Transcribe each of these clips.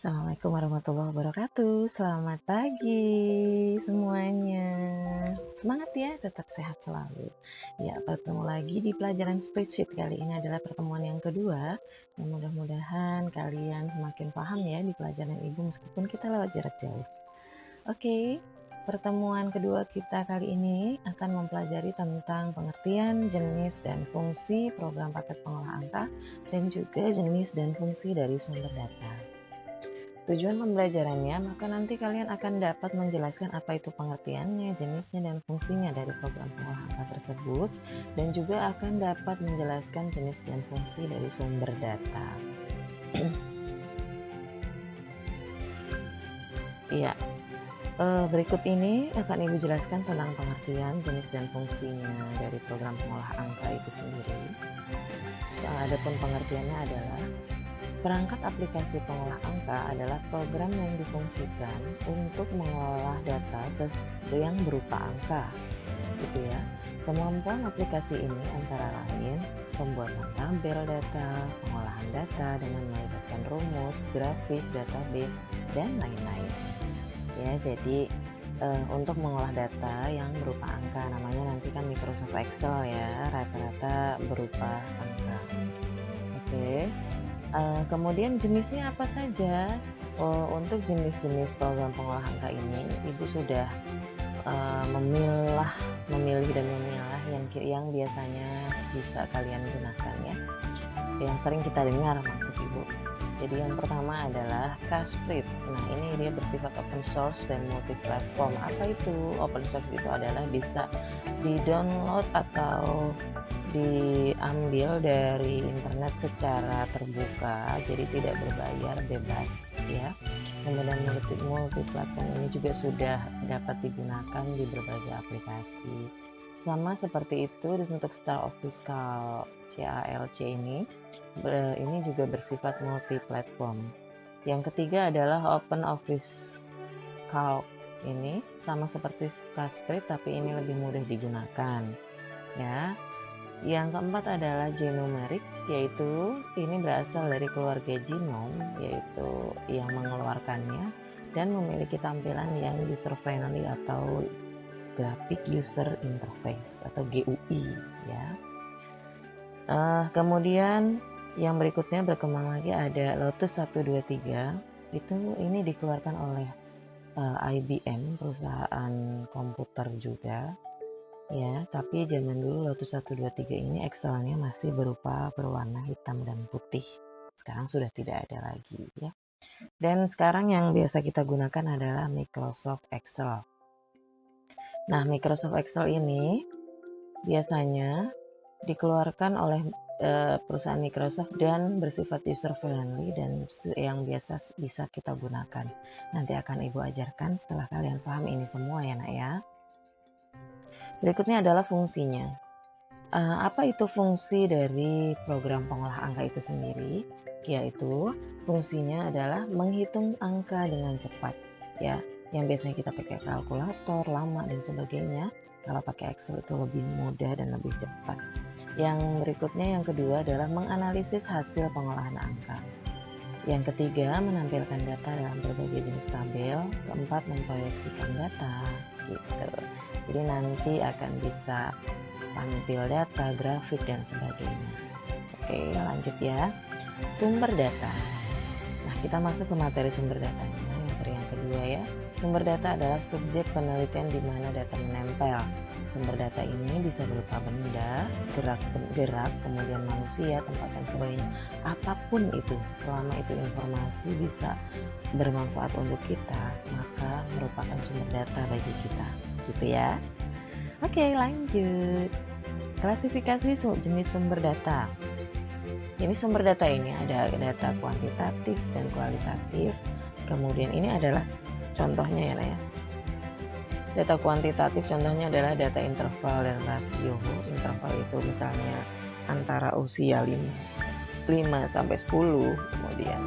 Assalamualaikum warahmatullahi wabarakatuh. Selamat pagi semuanya. Semangat ya, tetap sehat selalu. Ya, bertemu lagi di pelajaran spreadsheet. Kali ini adalah pertemuan yang kedua. Dan mudah-mudahan kalian semakin paham ya di pelajaran Ibu meskipun kita lewat jarak jauh. Oke, pertemuan kedua kita kali ini akan mempelajari tentang pengertian, jenis, dan fungsi program paket pengolah angka dan juga jenis dan fungsi dari sumber data. Tujuan pembelajarannya, maka nanti kalian akan dapat menjelaskan apa itu pengertiannya, jenisnya, dan fungsinya dari program pengolah angka tersebut, dan juga akan dapat menjelaskan jenis dan fungsi dari sumber data. Iya, berikut ini akan Ibu jelaskan tentang pengertian, jenis, dan fungsinya dari program pengolah angka itu sendiri. Adapun pengertiannya adalah perangkat aplikasi pengolah angka adalah program yang difungsikan untuk mengolah data yang berupa angka, gitu ya. Kemampuan aplikasi ini antara lain pembuatan tabel data, pengolahan data dengan melibatkan rumus, grafik, database, dan lain-lain. Ya, jadi untuk mengolah data yang berupa angka, namanya nanti kan Microsoft Excel ya, rata-rata berupa angka. Oke. Kemudian jenisnya apa saja? Untuk jenis-jenis program pengolah angka ini, Ibu sudah memilih dan memilah yang biasanya bisa kalian gunakan ya. Yang sering kita dengar maksud Ibu. Jadi yang pertama adalah Casprint. Nah, ini dia bersifat open source dan multi-platform. Apa itu? Open source itu adalah bisa di-download atau diambil dari internet secara terbuka, jadi tidak berbayar, bebas ya. Kemudian multi-platform ini juga sudah dapat digunakan di berbagai aplikasi. Sama seperti itu untuk StarOffice CALC ini juga bersifat multi-platform. Yang ketiga adalah OpenOffice Calc. Ini sama seperti Casprint tapi ini lebih mudah digunakan ya. Yang keempat adalah Genomeric, yaitu ini berasal dari keluarga Genome, yaitu yang mengeluarkannya dan memiliki tampilan yang user friendly atau Graphic User Interface atau GUI ya. Kemudian yang berikutnya berkembang lagi ada Lotus 123, ini dikeluarkan oleh IBM, perusahaan komputer juga. Ya, tapi zaman dulu Lotus 123 ini Excel-nya masih berupa berwarna hitam dan putih. Sekarang sudah tidak ada lagi ya. Dan sekarang yang biasa kita gunakan adalah Microsoft Excel. Nah, Microsoft Excel ini biasanya dikeluarkan oleh perusahaan Microsoft dan bersifat user friendly dan yang biasa bisa kita gunakan. Nanti akan Ibu ajarkan setelah kalian paham ini semua ya, Nak ya. Berikutnya adalah fungsinya. Apa itu fungsi dari program pengolah angka itu sendiri? Yaitu fungsinya adalah menghitung angka dengan cepat, ya. Yang biasanya kita pakai kalkulator, lama dan sebagainya. Kalau pakai Excel itu lebih mudah dan lebih cepat. Yang berikutnya, yang kedua adalah menganalisis hasil pengolahan angka. Yang ketiga, menampilkan data dalam berbagai jenis tabel. Keempat, memproyeksikan data, gitu. Jadi nanti akan bisa tampil data, grafik, dan sebagainya. Oke, lanjut ya. Sumber data. Nah, kita masuk ke materi sumber datanya, yang kedua ya. Sumber data adalah subjek penelitian di mana data menempel. Sumber data ini bisa berupa benda, gerak, kemudian manusia, tempat, dan sebagainya. Apapun itu, selama itu informasi bisa bermanfaat untuk kita, maka merupakan sumber data bagi kita. Gitu ya. Oke, lanjut. Klasifikasi jenis sumber data. Ini sumber data ini ada data kuantitatif dan kualitatif. Kemudian ini adalah contohnya ya. Data kuantitatif contohnya adalah data interval dan rasio. Interval itu misalnya antara usia 5 sampai 10, kemudian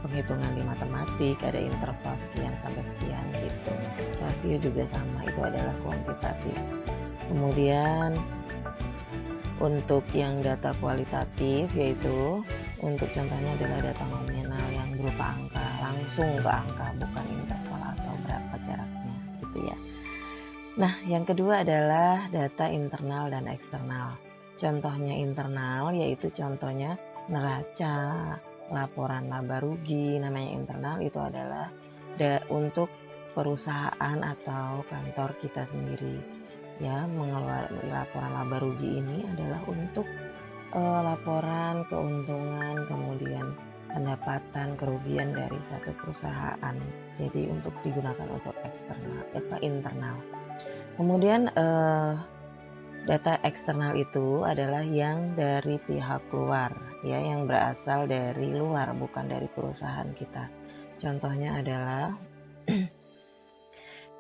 penghitungan di matematik ada interval sekian sampai sekian gitu. Rasio juga sama, itu adalah kuantitatif. Kemudian untuk yang data kualitatif yaitu Untuk contohnya adalah data nominal yang berupa angka, langsung ke angka, bukan interval atau berapa jaraknya, gitu ya. Nah, yang kedua adalah data internal dan eksternal. Contohnya internal yaitu contohnya neraca, laporan laba rugi. Namanya internal itu adalah untuk perusahaan atau kantor kita sendiri. Ya, laporan laba rugi ini adalah untuk laporan keuntungan, kemudian pendapatan, kerugian dari satu perusahaan. Jadi untuk digunakan untuk internal. Kemudian data eksternal itu adalah yang dari pihak luar, ya, yang berasal dari luar, bukan dari perusahaan kita. Contohnya adalah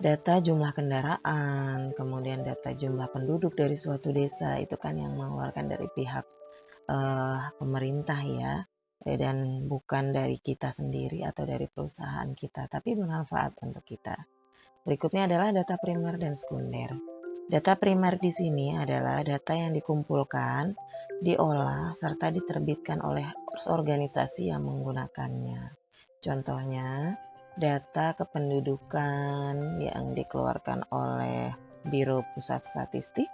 data jumlah kendaraan, kemudian data jumlah penduduk dari suatu desa, itu kan yang mengeluarkan dari pihak pemerintah ya, dan bukan dari kita sendiri atau dari perusahaan kita, tapi bermanfaat untuk kita. Berikutnya adalah data primer dan sekunder. Data primer di sini adalah data yang dikumpulkan, diolah, serta diterbitkan oleh organisasi yang menggunakannya. Contohnya, data kependudukan yang dikeluarkan oleh Biro Pusat Statistik,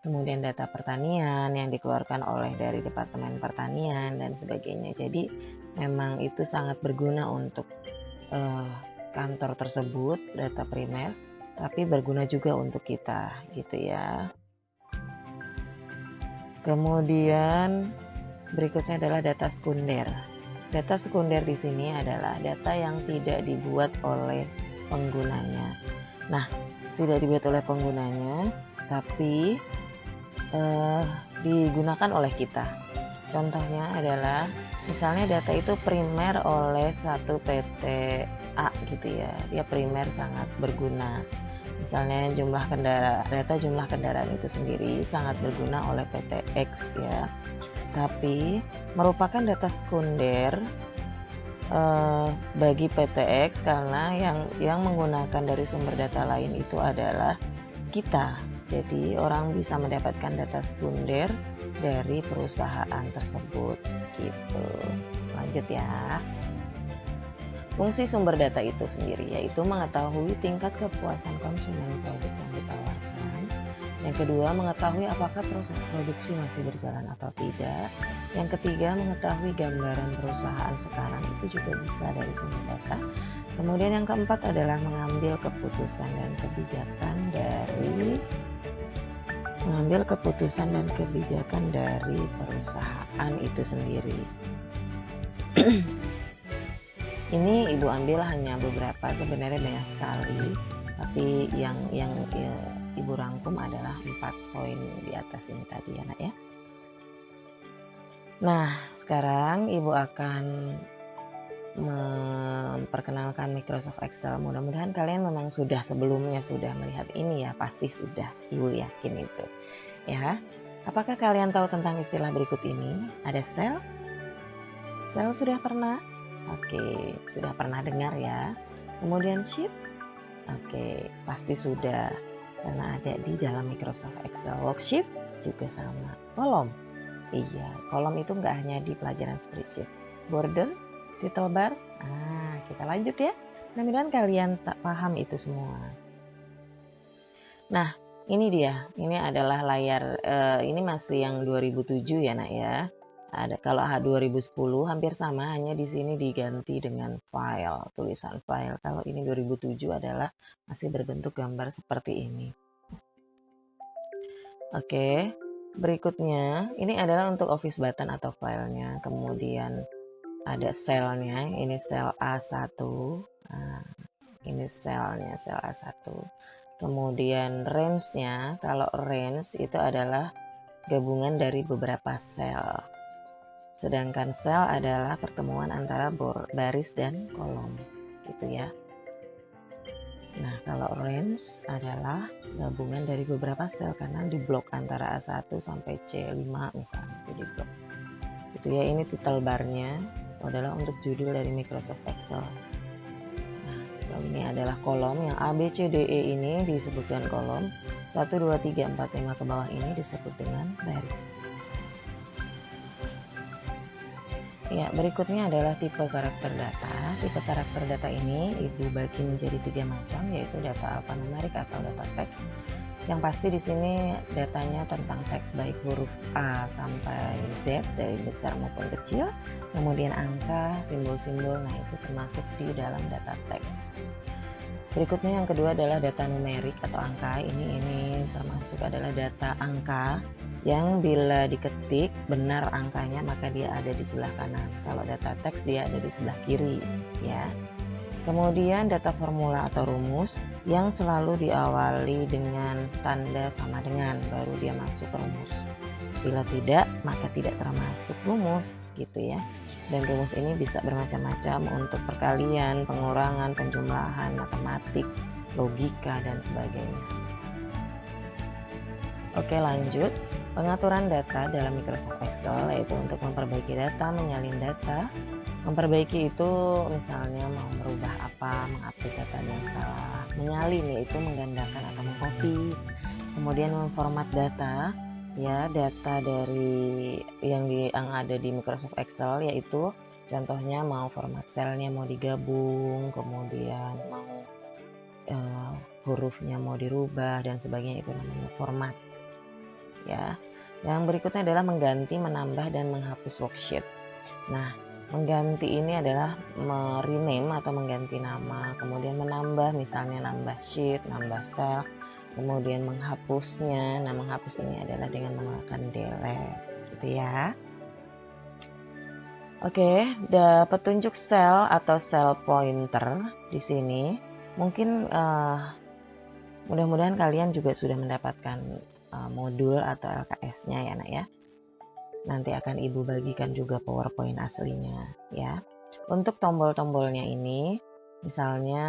kemudian data pertanian yang dikeluarkan oleh dari Departemen Pertanian dan sebagainya. Jadi memang itu sangat berguna untuk kantor tersebut, data primer, tapi berguna juga untuk kita, gitu ya. Kemudian berikutnya adalah data sekunder. Data sekunder di sini adalah data yang tidak dibuat oleh penggunanya. Nah, tidak dibuat oleh penggunanya, tapi digunakan oleh kita. Contohnya adalah misalnya data itu primer oleh satu PT A gitu ya, dia primer sangat berguna. Misalnya data jumlah kendaraan itu sendiri sangat berguna oleh PT X ya, tapi merupakan data sekunder bagi PT X karena yang menggunakan dari sumber data lain itu adalah kita. Jadi orang bisa mendapatkan data sekunder dari perusahaan tersebut gitu. Lanjut ya. Fungsi sumber data itu sendiri yaitu mengetahui tingkat kepuasan konsumen produk yang ditawarkan. Yang kedua, mengetahui apakah proses produksi masih berjalan atau tidak. Yang ketiga, mengetahui gambaran perusahaan sekarang, itu juga bisa dari sumber data. Kemudian yang keempat adalah mengambil keputusan dan kebijakan dari perusahaan itu sendiri. Ini Ibu ambil hanya beberapa, sebenarnya banyak sekali, tapi yang Ibu rangkum adalah 4 poin di atas ini tadi ya nak ya. Nah, sekarang Ibu akan memperkenalkan Microsoft Excel. Mudah-mudahan kalian memang sebelumnya sudah melihat ini ya, pasti sudah, Ibu yakin itu ya. Apakah kalian tahu tentang istilah berikut ini? Ada sel sudah pernah? Oke, sudah pernah dengar ya. Kemudian sheet? Oke, pasti sudah, karena ada di dalam Microsoft Excel. Worksheet juga sama. Kolom? Iya, kolom itu nggak hanya di pelajaran spreadsheet. Border? Title bar? Kita lanjut ya. Mudah-mudahan kalian tak paham itu semua. Nah, ini dia. Ini adalah layar, ini masih yang 2007 ya nak ya. Kalau 2010 hampir sama, hanya di sini diganti dengan file, tulisan file. Kalau ini 2007 adalah masih berbentuk gambar seperti ini. Oke, berikutnya ini adalah untuk office button atau filenya. Kemudian ada selnya, ini sel A1. Nah, ini selnya, sel A1. Kemudian range-nya, kalau range itu adalah gabungan dari beberapa sel. Sedangkan sel adalah pertemuan antara baris dan kolom, gitu ya. Nah, kalau range adalah gabungan dari beberapa sel karena di blok antara A1 sampai C5 misalnya, itu di blok. Gitu ya, ini title bar-nya adalah untuk judul dari Microsoft Excel. Nah, kalau ini adalah kolom yang A, B, C, D, E ini disebutkan kolom. 1, 2, 3, 4, 5 ke bawah ini disebut dengan baris. Ya, berikutnya adalah tipe karakter data. Tipe karakter data ini Ibu bagi menjadi 3 macam, yaitu data alfanumerik atau data teks. Yang pasti di sini datanya tentang teks baik huruf A sampai Z dari besar maupun kecil, kemudian angka, simbol-simbol, nah itu termasuk di dalam data teks. Berikutnya yang kedua adalah data numerik atau angka. Ini termasuk adalah data angka yang bila diketik benar angkanya maka dia ada di sebelah kanan. Kalau data teks dia ada di sebelah kiri, ya. Kemudian data formula atau rumus yang selalu diawali dengan tanda sama dengan, baru dia masuk rumus. Bila tidak, maka tidak termasuk rumus, gitu ya. Dan rumus ini bisa bermacam-macam untuk perkalian, pengurangan, penjumlahan, matematik, logika, dan sebagainya. Oke, lanjut. Pengaturan data dalam Microsoft Excel yaitu untuk memperbaiki data, menyalin data. Memperbaiki itu misalnya mau merubah apa, mengupdate data yang salah. Menyalin yaitu menggandakan atau mengcopy. Kemudian memformat data, ya data dari yang ada di Microsoft Excel, yaitu contohnya mau format selnya mau digabung, kemudian mau hurufnya mau dirubah dan sebagainya, itu namanya format, ya. Yang berikutnya adalah mengganti, menambah, dan menghapus worksheet. Nah, mengganti ini adalah rename atau mengganti nama, kemudian menambah misalnya nambah sheet, nambah sel, kemudian menghapusnya. Nah, menghapus ini adalah dengan menggunakan delete, gitu ya. Oke, petunjuk sel atau cell pointer di sini mungkin mudah-mudahan kalian juga sudah mendapatkan modul atau LKS-nya ya, Nak ya. Nanti akan Ibu bagikan juga PowerPoint aslinya ya. Untuk tombol-tombolnya ini, misalnya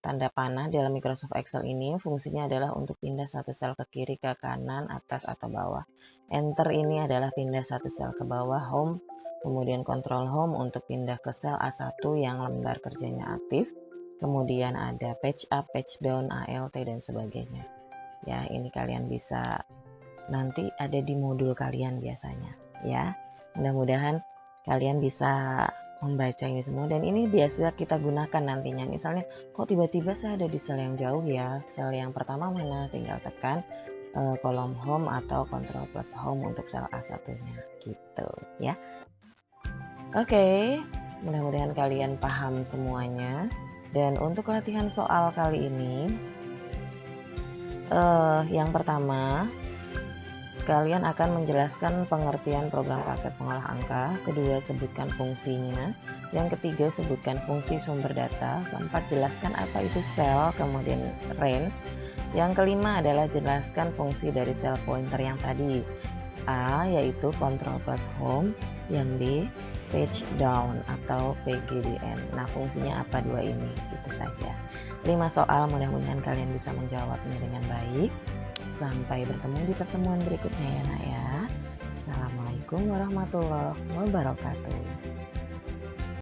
tanda panah dalam Microsoft Excel ini fungsinya adalah untuk pindah satu sel ke kiri, ke kanan, atas, atau bawah. Enter ini adalah pindah satu sel ke bawah, home, kemudian control home untuk pindah ke sel A1 yang lembar kerjanya aktif. Kemudian ada page up, page down, ALT, dan sebagainya. Ya, ini kalian bisa nanti ada di modul kalian biasanya, ya. Mudah-mudahan kalian bisa membaca ini semua, dan ini biasa kita gunakan nantinya. Misalnya, kok tiba-tiba saya ada di sel yang jauh ya, sel yang pertama mana, tinggal tekan kolom home atau control plus home untuk sel A1-nya, gitu ya. Oke, mudah-mudahan kalian paham semuanya. Dan untuk latihan soal kali ini, yang pertama, kalian akan menjelaskan pengertian program paket pengolah angka. Kedua, sebutkan fungsinya. Yang ketiga, sebutkan fungsi sumber data. Keempat, jelaskan apa itu sel, kemudian range. Yang kelima adalah jelaskan fungsi dari cell pointer yang tadi. A, yaitu control plus home. Yang B, page down atau PGDN. Nah, fungsinya apa dua ini? Itu saja. 5 soal, mudah-mudahan kalian bisa menjawabnya dengan baik. Sampai bertemu di pertemuan berikutnya ya, Nak ya. Assalamualaikum warahmatullahi wabarakatuh.